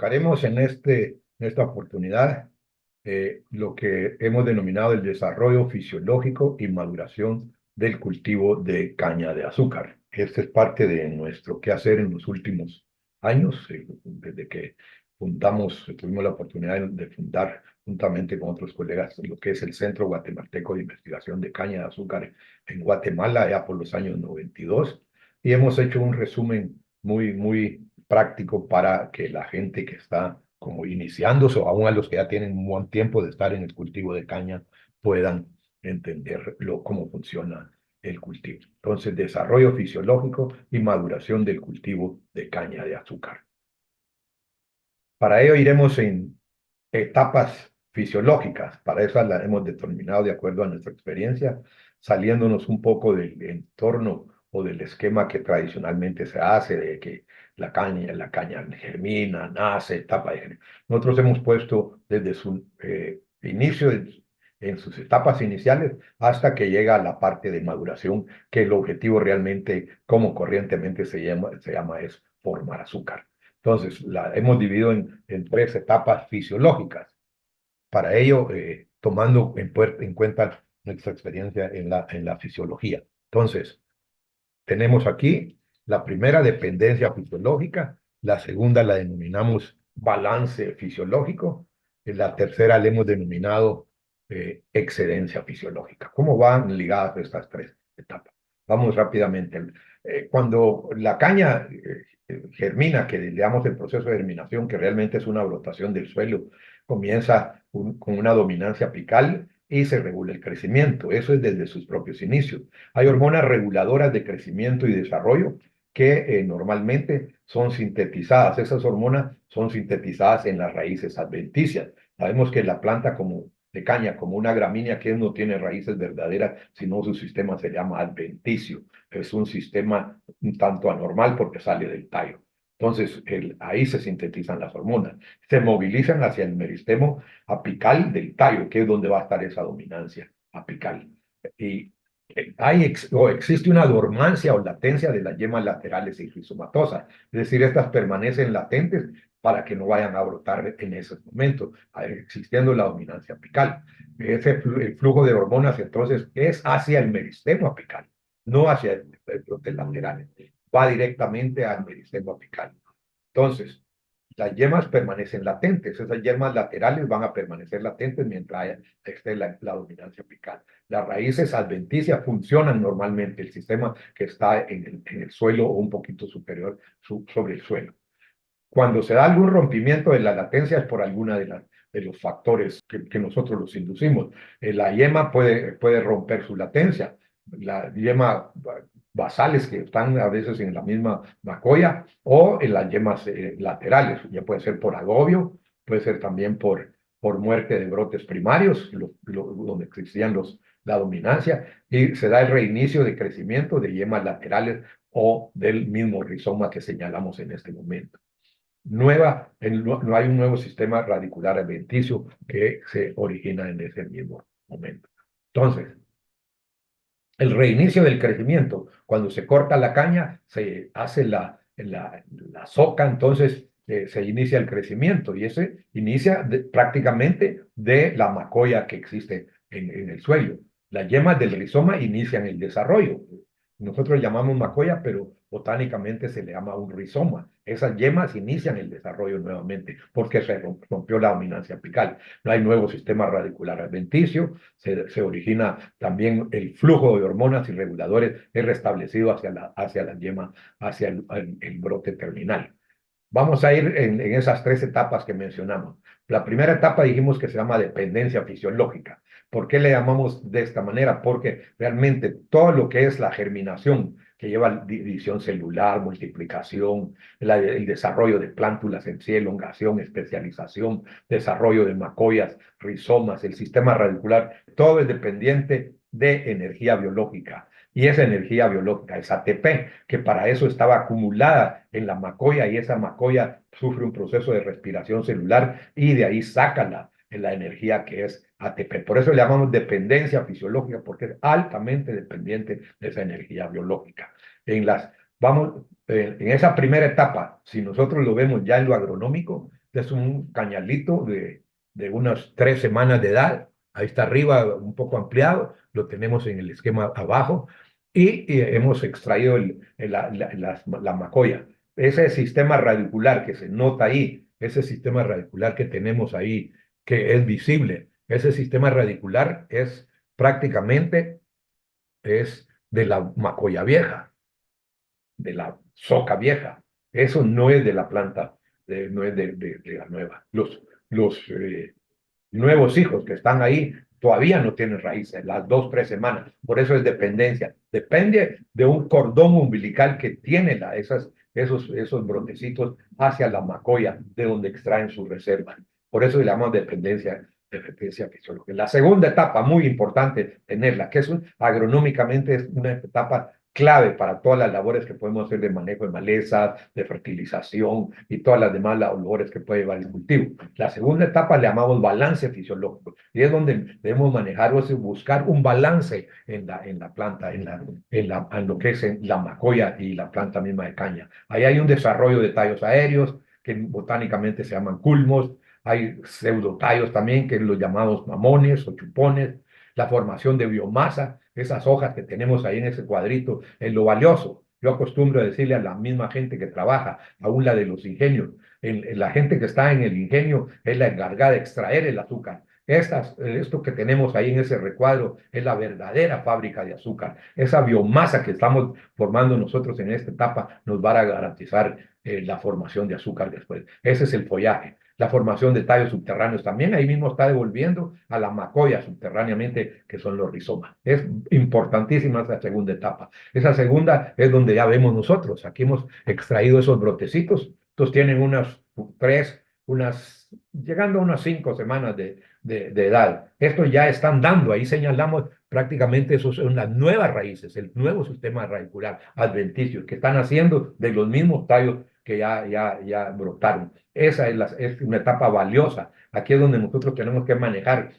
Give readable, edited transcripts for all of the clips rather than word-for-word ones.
tocaremos en esta oportunidad lo que hemos denominado el desarrollo fisiológico y maduración del cultivo de caña de azúcar. Este es parte de nuestro quehacer en los últimos años, desde que tuvimos la oportunidad de fundar juntamente con otros colegas lo que es el Centro Guatemalteco de Investigación de Caña de Azúcar en Guatemala, ya por los años 92, y hemos hecho un resumen muy práctico para que la gente que está como iniciándose o aún a los que ya tienen un buen tiempo de estar en el cultivo de caña puedan entender cómo funciona el cultivo. Entonces, desarrollo fisiológico y maduración del cultivo de caña de azúcar. Para ello iremos en etapas fisiológicas. Para eso las hemos determinado de acuerdo a nuestra experiencia, saliéndonos un poco del entorno o del esquema que tradicionalmente se hace, de que la caña germina, nace, etapa de germinación. Nosotros hemos puesto desde su inicio, en sus etapas iniciales, hasta que llega a la parte de maduración, que el objetivo realmente, como corrientemente se llama es formar azúcar. Entonces, la hemos dividido en tres etapas fisiológicas. Para ello, tomando en cuenta nuestra experiencia en la fisiología. Entonces, tenemos aquí la primera, dependencia fisiológica; la segunda la denominamos balance fisiológico; y la tercera la hemos denominado excedencia fisiológica. ¿Cómo van ligadas estas tres etapas? Vamos rápidamente. Cuando la caña germina, que le damos el proceso de germinación, que realmente es una brotación del suelo, comienza con una dominancia apical y se regula el crecimiento. Eso es desde sus propios inicios. Hay hormonas reguladoras de crecimiento y desarrollo que normalmente son sintetizadas. Esas hormonas son sintetizadas en las raíces adventicias. Sabemos que la planta como de caña, como una gramínea, que no tiene raíces verdaderas, sino su sistema se llama adventicio. Es un sistema un tanto anormal porque sale del tallo. Entonces, ahí se sintetizan las hormonas. Se movilizan hacia el meristemo apical del tallo, que es donde va a estar esa dominancia apical. Y existe una dormancia o latencia de las yemas laterales y rizomatosas, es decir, estas permanecen latentes para que no vayan a brotar en esos momentos, existiendo la dominancia apical. El flujo de hormonas entonces es hacia el meristemo apical, no hacia el brote lateral, va directamente al meristemo apical. Entonces, las yemas permanecen latentes, esas yemas laterales van a permanecer latentes mientras esté la dominancia apical. Las raíces adventicias funcionan normalmente, el sistema que está en el suelo o un poquito superior sobre el suelo. Cuando se da algún rompimiento de la latencia es por alguna de los factores que nosotros los inducimos. La yema puede romper su latencia. La yema basales que están a veces en la misma macoya o en las yemas laterales. Ya puede ser por agobio, puede ser también por muerte de brotes primarios, donde existían la dominancia, y se da el reinicio de crecimiento de yemas laterales o del mismo rizoma que señalamos en este momento. No hay un nuevo sistema radicular adventicio que se origina en ese mismo momento. Entonces, el reinicio del crecimiento, cuando se corta la caña, se hace la soca, entonces se inicia el crecimiento y ese inicia prácticamente de la macoya que existe en el suelo. Las yemas del rizoma inician el desarrollo. Nosotros llamamos macoya, pero botánicamente se le llama un rizoma. Esas yemas inician el desarrollo nuevamente porque se rompió la dominancia apical. No hay nuevo sistema radicular adventicio, se origina también el flujo de hormonas y reguladores, es restablecido hacia la yema, hacia el brote terminal. Vamos a ir en esas tres etapas que mencionamos. La primera etapa dijimos que se llama dependencia fisiológica. ¿Por qué le llamamos de esta manera? Porque realmente todo lo que es la germinación, que lleva división celular, multiplicación, el desarrollo de plántulas en sí, elongación, especialización, desarrollo de macoyas, rizomas, el sistema radicular, todo es dependiente de energía biológica. Y esa energía biológica es ATP, que para eso estaba acumulada en la macoya, y esa macoya sufre un proceso de respiración celular y de ahí saca la energía que es ATP. Por eso le llamamos dependencia fisiológica, porque es altamente dependiente de esa energía biológica. En esa primera etapa, si nosotros lo vemos ya en lo agronómico, Es un cañalito de unas 3 semanas de edad. Ahí está arriba, un poco ampliado. Lo tenemos en el esquema abajo. Y hemos extraído la macoya. Ese sistema radicular que se nota ahí, ese sistema radicular que tenemos ahí, que es visible, ese sistema radicular es prácticamente es de la macoya vieja, de la soca vieja. Eso no es de la planta, no es de la nueva. Los nuevos hijos que están ahí todavía no tienen raíces, las 2, 3 semanas. Por eso es dependencia. Depende de un cordón umbilical que tiene esos brotecitos hacia la macoya, de donde extraen su reserva. Por eso le llamamos dependencia fisiológica. La segunda etapa, muy importante tenerla, que agronómicamente es una etapa clave para todas las labores que podemos hacer de manejo de malezas, de fertilización y todas las demás labores que puede llevar el cultivo. La segunda etapa le llamamos balance fisiológico y es donde debemos manejar o buscar un balance en la planta, en lo que es la macoya y la planta misma de caña. Ahí hay un desarrollo de tallos aéreos que botánicamente se llaman culmos, hay pseudotallos también que los llamamos mamones o chupones, la formación de biomasa, esas hojas que tenemos ahí en ese cuadrito, es lo valioso. Yo acostumbro a decirle a la misma gente que trabaja, aún la de los ingenios, la gente que está en el ingenio es la encargada de extraer el azúcar. Esto que tenemos ahí en ese recuadro es la verdadera fábrica de azúcar. Esa biomasa que estamos formando nosotros en esta etapa nos va a garantizar la formación de azúcar después. Ese es el follaje. La formación de tallos subterráneos también ahí mismo está devolviendo a la macoya subterráneamente, que son los rizomas. Es importantísima esa segunda etapa. Esa segunda es donde ya vemos nosotros. Aquí hemos extraído esos brotecitos. Estos tienen llegando a unas 5 semanas de edad. Estos ya están dando, ahí señalamos prácticamente esos son las nuevas raíces, el nuevo sistema radicular adventicio que están haciendo de los mismos tallos que ya brotaron. Esa es una etapa valiosa. Aquí es donde nosotros tenemos que manejar.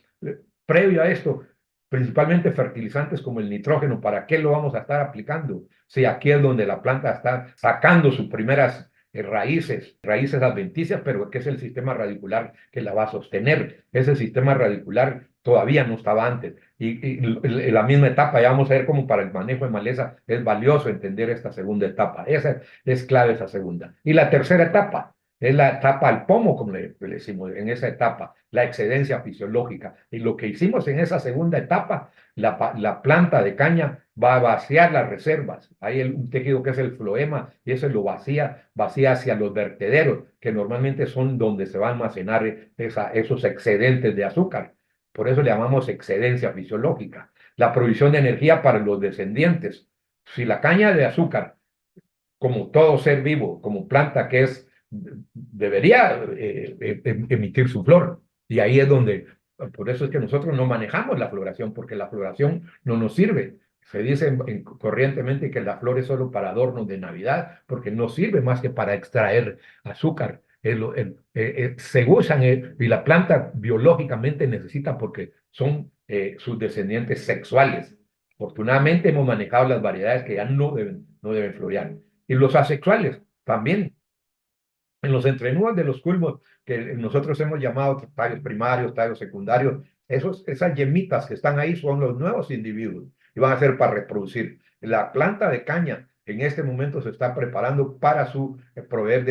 Previo a esto, principalmente fertilizantes como el nitrógeno, ¿para qué lo vamos a estar aplicando? Si aquí es donde la planta está sacando sus primeras raíces adventicias, pero que es el sistema radicular que la va a sostener. Ese sistema radicular todavía no estaba antes. Y la misma etapa, ya vamos a ver cómo para el manejo de maleza es valioso entender esta segunda etapa. Esa es clave, esa segunda. Y la tercera etapa es la etapa al pomo, como le decimos, en esa etapa, la excedencia fisiológica. Y lo que hicimos en esa segunda etapa, la planta de caña va a vaciar las reservas. Hay un tejido que es el floema y ese lo vacía hacia los vertederos, que normalmente son donde se va a almacenar esos excedentes de azúcar. Por eso le llamamos excedencia fisiológica. La provisión de energía para los descendientes. Si la caña de azúcar, como todo ser vivo, como planta que es, debería emitir su flor. Y ahí es donde, por eso es que nosotros no manejamos la floración, porque la floración no nos sirve. Se dice corrientemente que la flor es solo para adornos de Navidad, porque no sirve más que para extraer azúcar. Se usan y la planta biológicamente necesita porque son sus descendientes sexuales. Afortunadamente hemos manejado las variedades que ya no deben florear. Y los asexuales también. En los entrenudos de los culmos, que nosotros hemos llamado tallos primarios, tallos secundarios, esas yemitas que están ahí son los nuevos individuos y van a ser para reproducir. La planta de caña en este momento se está preparando para su proveer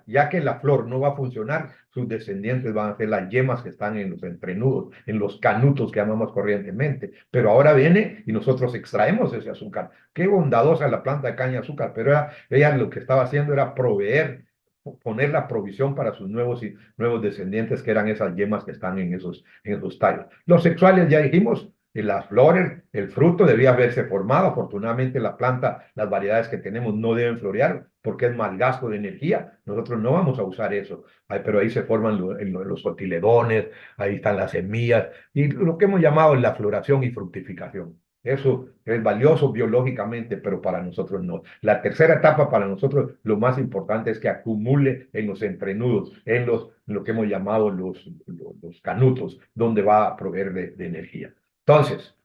ya que la flor no va a funcionar, sus descendientes van a ser las yemas que están en los entrenudos, en los canutos que llamamos corrientemente. Pero ahora viene y nosotros extraemos ese azúcar. Qué bondadosa la planta de caña de azúcar, pero ella lo que estaba haciendo era poner la provisión para sus nuevos descendientes, que eran esas yemas que están en esos tallos. Los sexuales, ya dijimos, las flores, el fruto debía haberse formado. Afortunadamente, la planta, las variedades que tenemos no deben florear porque es mal gasto de energía. Nosotros no vamos a usar eso. Pero ahí se forman los cotiledones, ahí están las semillas y lo que hemos llamado la floración y fructificación. Eso es valioso biológicamente, pero para nosotros no. La tercera etapa para nosotros, lo más importante es que acumule en los entrenudos, lo que hemos llamado los canutos, donde va a proveer de energía. Entonces,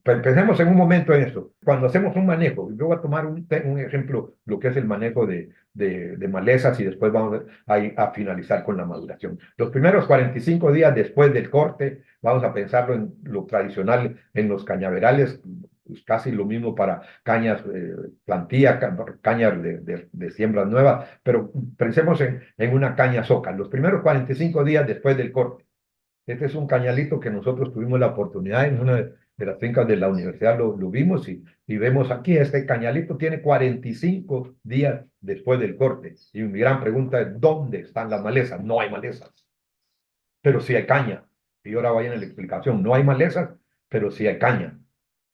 Pensemos en un momento en esto. Cuando hacemos un manejo, yo voy a tomar un ejemplo, lo que es el manejo de malezas y después vamos a finalizar con la maduración. Los primeros 45 días después del corte, vamos a pensarlo en lo tradicional, en los cañaverales, pues casi lo mismo para cañas, plantilla, cañas de siembras nuevas, pero pensemos en una caña soca. Los primeros 45 días después del corte. Este es un cañalito que nosotros tuvimos la oportunidad en una de las fincas de la universidad, lo vimos y vemos aquí, este cañalito tiene 45 días después del corte. Y mi gran pregunta es, ¿dónde están las malezas? No hay malezas, pero sí hay caña. Y ahora vayan en la explicación, no hay malezas, pero sí hay caña.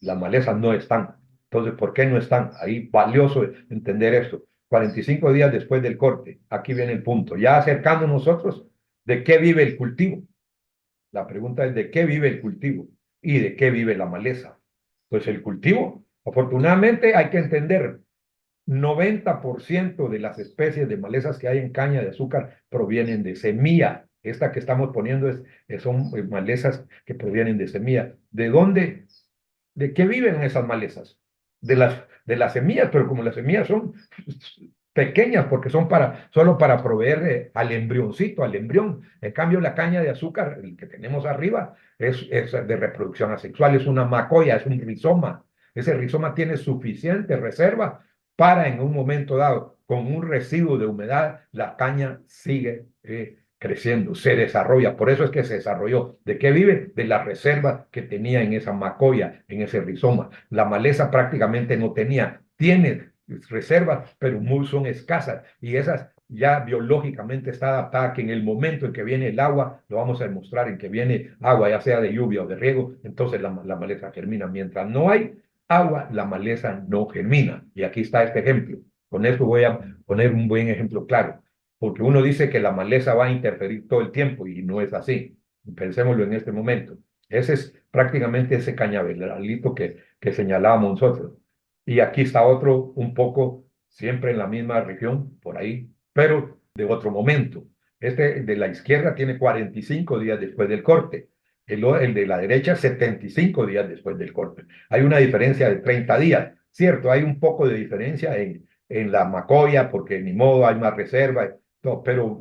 Las malezas no están. Entonces, ¿por qué no están? Ahí valioso entender esto. 45 días después del corte, aquí viene el punto. Ya acercando nosotros, ¿de qué vive el cultivo? La pregunta es de qué vive el cultivo y de qué vive la maleza. Pues el cultivo, afortunadamente hay que entender, 90% de las especies de malezas que hay en caña de azúcar provienen de semilla. Esta que estamos poniendo son malezas que provienen de semilla. ¿De dónde? ¿De qué viven esas malezas? De las semillas, pero como las semillas son pequeñas porque son solo para proveer al embrioncito, al embrión. En cambio, la caña de azúcar, el que tenemos arriba, es de reproducción asexual, es una macoya, es un rizoma. Ese rizoma tiene suficiente reserva para en un momento dado, con un residuo de humedad, la caña sigue creciendo, se desarrolla. Por eso es que se desarrolló. ¿De qué vive? De la reserva que tenía en esa macoya, en ese rizoma. La maleza prácticamente no tenía. Tiene reservas, pero muy son escasas. Y esas ya biológicamente está adaptada que en el momento en que viene el agua, lo vamos a demostrar, en que viene agua, ya sea de lluvia o de riego, entonces la maleza germina. Mientras no hay agua, la maleza no germina. Y aquí está este ejemplo. Con esto voy a poner un buen ejemplo claro, porque uno dice que la maleza va a interferir todo el tiempo y no es así. Pensémoslo en este momento. Ese es prácticamente ese cañaveralito que señalábamos nosotros. Y aquí está otro un poco, siempre en la misma región, por ahí, pero de otro momento. Este de la izquierda tiene 45 días después del corte. El de la derecha, 75 días después del corte. Hay una diferencia de 30 días, ¿cierto? Hay un poco de diferencia en la macoya, porque ni modo hay más reserva. No, pero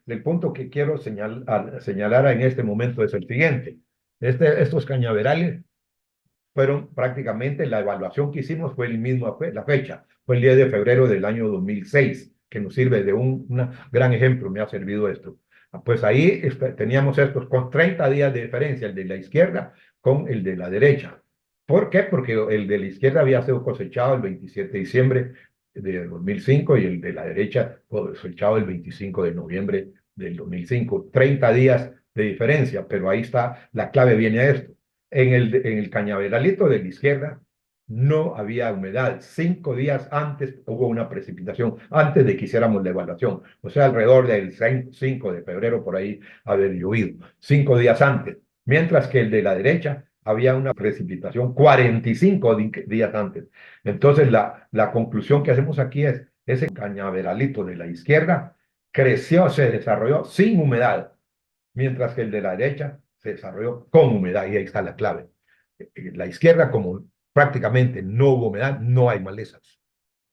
el punto que quiero señalar en este momento es el siguiente. Estos cañaverales fueron prácticamente, la evaluación que hicimos fue la fecha, fue el 10 de febrero del año 2006, que nos sirve de un gran ejemplo, me ha servido esto. Pues ahí teníamos estos con 30 días de diferencia, el de la izquierda con el de la derecha. ¿Por qué? Porque el de la izquierda había sido cosechado el 27 de diciembre de 2005 y el de la derecha cosechado el 25 de noviembre del 2005. 30 días de diferencia, pero ahí está, la clave viene a esto. En el cañaveralito de la izquierda no había humedad. 5 días antes hubo una precipitación, antes de que hiciéramos la evaluación. O sea, alrededor del 5 de febrero por ahí haber llovido. 5 días antes. Mientras que el de la derecha había una precipitación 45 días antes. Entonces, la conclusión que hacemos aquí es, ese cañaveralito de la izquierda creció, se desarrolló sin humedad, mientras que el de la derecha se desarrolló con humedad, y ahí está la clave. La izquierda, como prácticamente no hubo humedad, no hay malezas.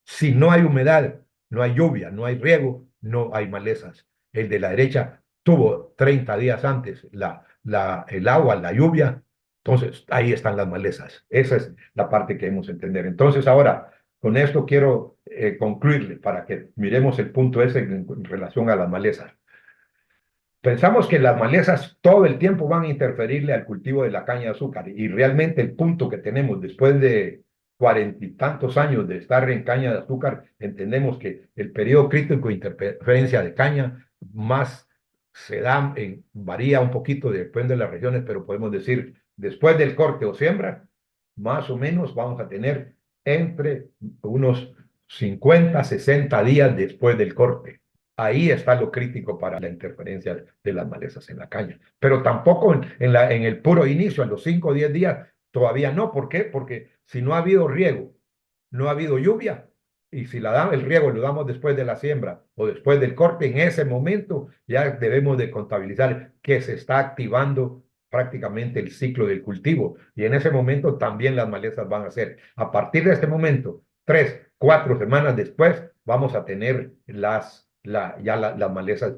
Si no hay humedad, no hay lluvia, no hay riego, no hay malezas. El de la derecha tuvo 30 días antes el agua, la lluvia, entonces ahí están las malezas. Esa es la parte que debemos entender. Entonces ahora, con esto quiero concluirle para que miremos el punto ese en relación a las malezas. Pensamos que las malezas todo el tiempo van a interferirle al cultivo de la caña de azúcar y realmente el punto que tenemos después de 40 y tantos años de estar en caña de azúcar, entendemos que el periodo crítico de interferencia de caña más se da, varía un poquito, depende de las regiones, pero podemos decir después del corte o siembra, más o menos vamos a tener entre unos 50, 60 días después del corte. Ahí está lo crítico para la interferencia de las malezas en la caña. Pero tampoco en el puro inicio, a los 5 o 10 días, todavía no. ¿Por qué? Porque si no ha habido riego, no ha habido lluvia, y si el riego lo damos después de la siembra o después del corte, en ese momento ya debemos de contabilizar que se está activando prácticamente el ciclo del cultivo y en ese momento también las malezas van a ser. A partir de este momento, 3, 4 semanas después, vamos a tener las malezas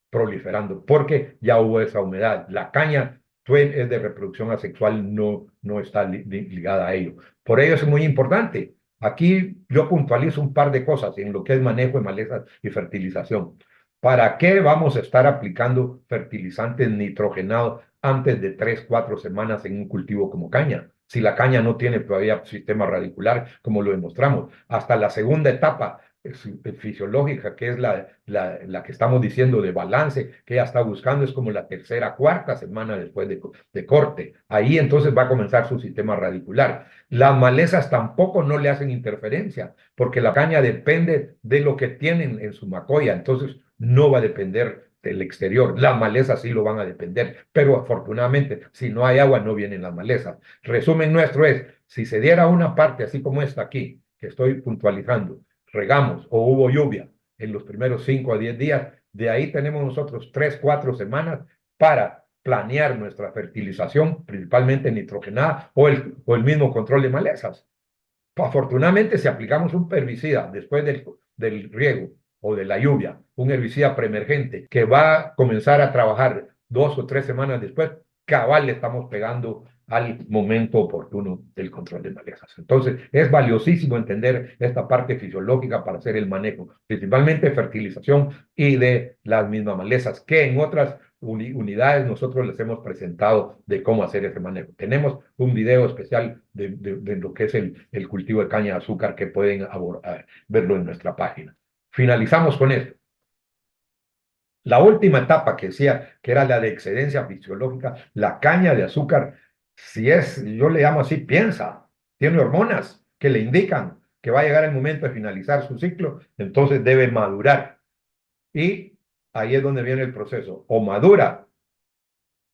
proliferando porque ya hubo esa humedad. La caña es de reproducción asexual, no está ligada a ello. Por ello es muy importante. Aquí yo puntualizo un par de cosas en lo que es manejo de malezas y fertilización. ¿Para qué vamos a estar aplicando fertilizantes nitrogenados antes de 3, 4 semanas en un cultivo como caña? Si la caña no tiene todavía sistema radicular, como lo demostramos, hasta la segunda etapa fisiológica, que es la que estamos diciendo de balance, que ella está buscando, es como la tercera, cuarta semana después de corte. Ahí entonces va a comenzar su sistema radicular. Las malezas tampoco no le hacen interferencia, porque la caña depende de lo que tienen en su macoya, entonces no va a depender del exterior. Las malezas sí lo van a depender, pero afortunadamente, si no hay agua, no vienen las malezas. Resumen nuestro es, si se diera una parte así como esta aquí, que estoy puntualizando, regamos o hubo lluvia en los primeros 5 a 10 días, de ahí tenemos nosotros 3, 4 semanas para planear nuestra fertilización, principalmente nitrogenada o el mismo control de malezas. Afortunadamente, si aplicamos un herbicida después del riego o de la lluvia, un herbicida preemergente que va a comenzar a trabajar 2 o 3 semanas después, cabal le estamos pegando al momento oportuno del control de malezas. Entonces, es valiosísimo entender esta parte fisiológica para hacer el manejo, principalmente de fertilización y de las mismas malezas, que en otras unidades nosotros les hemos presentado de cómo hacer ese manejo. Tenemos un video especial de lo que es el cultivo de caña de azúcar que pueden verlo en nuestra página. Finalizamos con esto. La última etapa que decía que era la de excedencia fisiológica, la caña de azúcar, si es, yo le llamo así, piensa, tiene hormonas que le indican que va a llegar el momento de finalizar su ciclo, entonces debe madurar. Y ahí es donde viene el proceso, o madura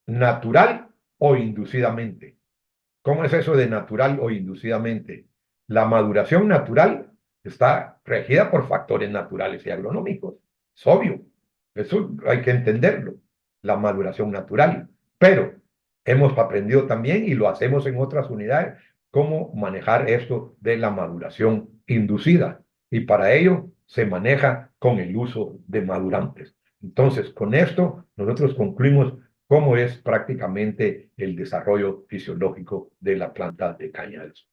natural o inducidamente. ¿Cómo es eso de natural o inducidamente? La maduración natural está regida por factores naturales y agronómicos. Es obvio. Eso hay que entenderlo. La maduración natural. Pero hemos aprendido también y lo hacemos en otras unidades cómo manejar esto de la maduración inducida. Y para ello se maneja con el uso de madurantes. Entonces, con esto nosotros concluimos cómo es prácticamente el desarrollo fisiológico de la planta de caña de azúcar.